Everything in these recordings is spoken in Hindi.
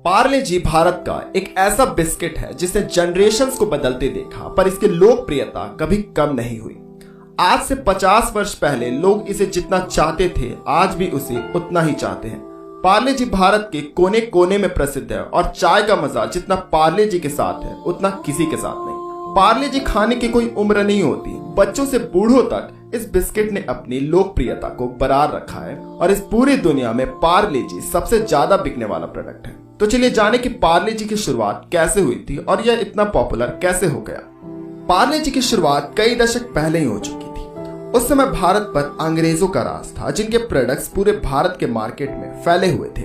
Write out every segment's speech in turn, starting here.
पार्ले जी भारत का एक ऐसा बिस्किट है जिसने जनरेशन्स को बदलते देखा, पर इसकी लोकप्रियता कभी कम नहीं हुई। आज से 50 वर्ष पहले लोग इसे जितना चाहते थे, आज भी उसे उतना ही चाहते हैं। पार्ले जी भारत के कोने कोने में प्रसिद्ध है और चाय का मजा जितना पार्ले जी के साथ है, उतना किसी के साथ नहीं। पार्ले जी खाने की कोई उम्र नहीं होती, बच्चों से बूढ़ों तक इस बिस्किट ने अपनी लोकप्रियता को बरकरार रखा है और इस पूरी दुनिया में पार्ले जी सबसे ज्यादा बिकने वाला प्रोडक्ट है। तो चलिए जाने कि पार्ले जी की शुरुआत कैसे हुई थी और यह इतना पॉपुलर कैसे हो गया। पार्ले जी की शुरुआत कई दशक पहले ही हो चुकी थी। उस समय भारत पर अंग्रेजों का राज था, जिनके प्रोडक्ट्स पूरे भारत के मार्केट में फैले हुए थे।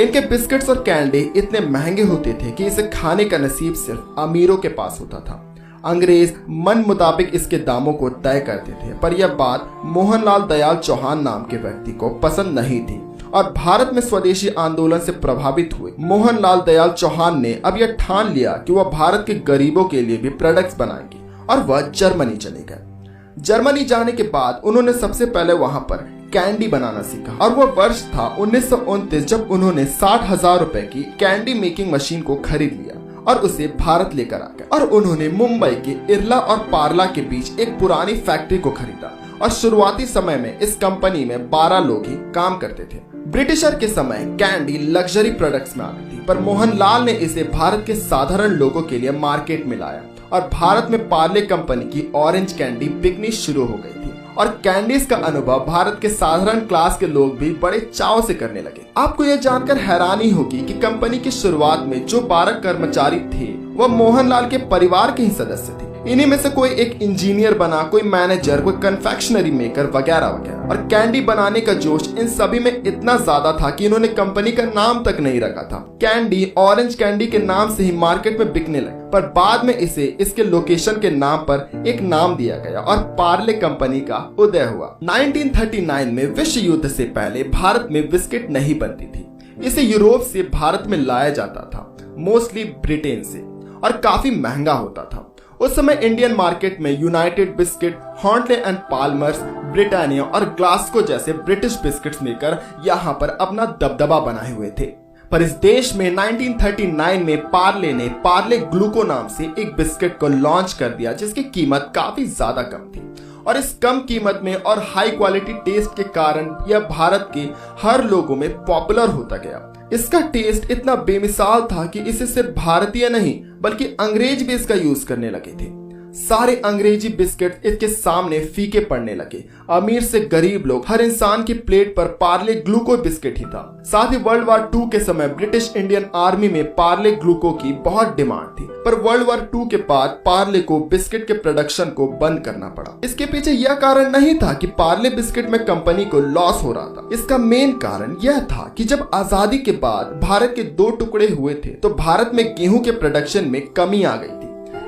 इनके बिस्किट्स और कैंडी इतने महंगे होते थे कि इसे खाने का नसीब सिर्फ अमीरों के पास होता था। अंग्रेज मन मुताबिक इसके दामों को तय करते थे, पर यह बात मोहनलाल दयाल चौहान नाम के व्यक्ति को पसंद नहीं थी और भारत में स्वदेशी आंदोलन से प्रभावित हुए मोहनलाल दयाल चौहान ने अब यह ठान लिया कि वह भारत के गरीबों के लिए भी प्रोडक्ट्स बनाएंगे और वह जर्मनी चले गए। जर्मनी जाने के बाद उन्होंने सबसे पहले वहां पर कैंडी बनाना सीखा और वह वर्ष था 1929 जब उन्होंने 60,000 रुपए की कैंडी मेकिंग मशीन को खरीद लिया और उसे भारत लेकर आ गए। और उन्होंने मुंबई के इरला और पार्ला के बीच एक पुरानी फैक्ट्री को खरीदा और शुरुआती समय में इस कंपनी में 12 लोग ही काम करते थे। ब्रिटिशर के समय कैंडी लग्जरी प्रोडक्ट्स में आती थी, पर मोहनलाल ने इसे भारत के साधारण लोगों के लिए मार्केट में लाया और भारत में पार्ले कंपनी की ऑरेंज कैंडी बिकनी शुरू हो गई थी और कैंडीज का अनुभव भारत के साधारण क्लास के लोग भी बड़े चाव से करने लगे। आपको यह जानकर हैरानी होगी कि कंपनी की शुरुआत में जो 12 कर्मचारी थे वह मोहनलाल के परिवार के ही सदस्य थे। इन्हीं में से कोई एक इंजीनियर बना, कोई मैनेजर, कोई कन्फेक्शनरी मेकर वगैरह वगैरह। और कैंडी बनाने का जोश इन सभी में इतना ज्यादा था कि इन्होंने कंपनी का नाम तक नहीं रखा था। कैंडी ऑरेंज कैंडी के नाम से ही मार्केट में बिकने लगी, पर बाद में इसे इसके लोकेशन के नाम पर एक नाम दिया गया और पार्ले कंपनी का उदय हुआ। 1939 में विश्व युद्ध से पहले भारत में बिस्किट नहीं बनती थी। इसे यूरोप से भारत में लाया जाता था, मोस्टली ब्रिटेन से, और काफी महंगा होता था। उस समय इंडियन मार्केट में यूनाइटेड बिस्किट, हॉर्नले एंड पाल्मर्स, ब्रिटानिया और ग्लास्को जैसे ब्रिटिश बिस्किट्स मेकर यहाँ पर अपना दबदबा बनाए हुए थे। पर इस देश में 1939 में पार्ले ने पार्ले ग्लूको नाम से एक बिस्किट को लॉन्च कर दिया, जिसकी कीमत काफी ज्यादा कम थी और इस कम कीमत में और हाई क्वालिटी टेस्ट के कारण यह भारत के हर लोगों में पॉपुलर होता गया। इसका टेस्ट इतना बेमिसाल था कि इसे सिर्फ भारतीय नहीं बल्कि अंग्रेज भी इसका यूज करने लगे थे। सारे अंग्रेजी बिस्किट इसके सामने फीके पड़ने लगे। अमीर से गरीब लोग, हर इंसान की प्लेट पर पार्ले ग्लूको बिस्किट ही था। साथ ही वर्ल्ड वार 2 के समय ब्रिटिश इंडियन आर्मी में पार्ले ग्लूको की बहुत डिमांड थी, पर वर्ल्ड वार 2 के बाद पार्ले को बिस्किट के प्रोडक्शन को बंद करना पड़ा। इसके पीछे यह कारण नहीं था कि पार्ले बिस्किट में कंपनी को लॉस हो रहा था। इसका मेन कारण यह था कि जब आजादी के बाद भारत के 2 टुकड़े हुए थे तो भारत में गेहूं के प्रोडक्शन में कमी आ गई थी।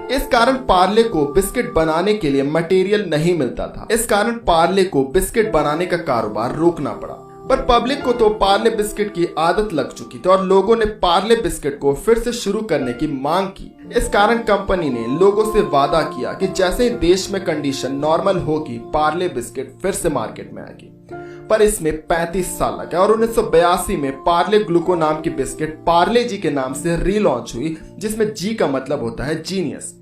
इस कारण पार्ले को बिस्किट बनाने के लिए मटेरियल नहीं मिलता था। इस कारण पार्ले को बिस्किट बनाने का कारोबार रोकना पड़ा। पर पब्लिक को तो पार्ले बिस्किट की आदत लग चुकी थी और लोगों ने पार्ले बिस्किट को फिर से शुरू करने की मांग की। इस कारण कंपनी ने लोगों से वादा किया कि जैसे ही देश में कंडीशन नॉर्मल होगी, पार्ले बिस्किट फिर से मार्केट में आएगी। पर इसमें 35 साल लगे और 1982 में पार्ले ग्लूको नाम की बिस्किट पार्ले जी के नाम से रीलॉन्च हुई, जिसमें जी का मतलब होता है जीनियस,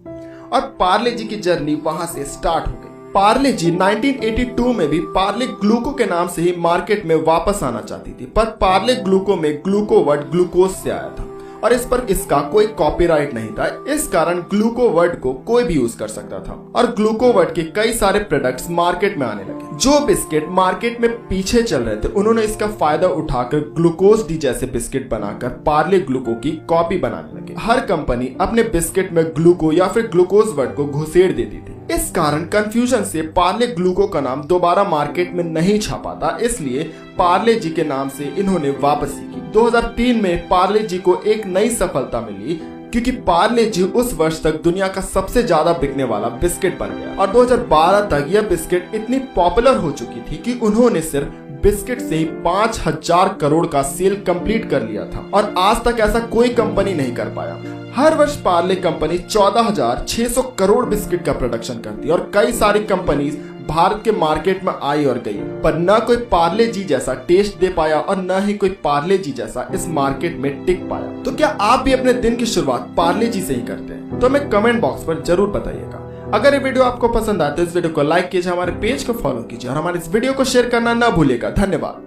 और पार्ले जी की जर्नी वहां से स्टार्ट हो गई। पार्ले जी 1982 में भी पार्ले ग्लूको के नाम से ही मार्केट में वापस आना चाहती थी, पर पार्ले ग्लूको में ग्लूको वर्ड ग्लूकोज से आया था और इस पर इसका कोई कॉपीराइट नहीं था। इस कारण ग्लूको वर्ड को कोई भी यूज कर सकता था और ग्लूको वर्ड के कई सारे प्रोडक्ट्स मार्केट में आने लगे। जो बिस्किट मार्केट में पीछे चल रहे थे, उन्होंने इसका फायदा उठाकर ग्लूकोज डी जैसे बिस्किट बनाकर पार्ले ग्लूको की कॉपी बनाने लगे। हर कंपनी अपने बिस्किट में ग्लूको या फिर ग्लूकोज वर्ड को घुसेड़ देती थी। इस कारण कंफ्यूजन से पार्ले ग्लूको का नाम दोबारा मार्केट में नहीं छापा था, इसलिए पार्ले जी के नाम से इन्होंने वापसी की। 2003 में पार्ले जी को एक नई सफलता मिली, क्योंकि पार्ले जी उस वर्ष तक दुनिया का सबसे ज्यादा बिकने वाला बिस्किट बन गया और 2012 तक यह बिस्किट इतनी पॉपुलर हो चुकी थी कि उन्होंने सिर्फ बिस्किट से ही 5,000 करोड़ का सेल कंप्लीट कर लिया था और आज तक ऐसा कोई कंपनी नहीं कर पाया। हर वर्ष पार्ले कंपनी 14,600 करोड़ बिस्किट का प्रोडक्शन करती है और कई सारी कंपनीज भारत के मार्केट में आई और गई, पर न कोई पार्ले जी जैसा टेस्ट दे पाया और न ही कोई पार्ले जी जैसा इस मार्केट में टिक पाया। तो क्या आप भी अपने दिन की शुरुआत पार्ले जी से ही करते हैं? तो हमें कमेंट बॉक्स पर जरूर बताइएगा। अगर ये वीडियो आपको पसंद आए तो इस वीडियो को लाइक कीजिए, हमारे पेज को फॉलो कीजिए और हमारे इस वीडियो को शेयर करना ना भूलिएगा। धन्यवाद।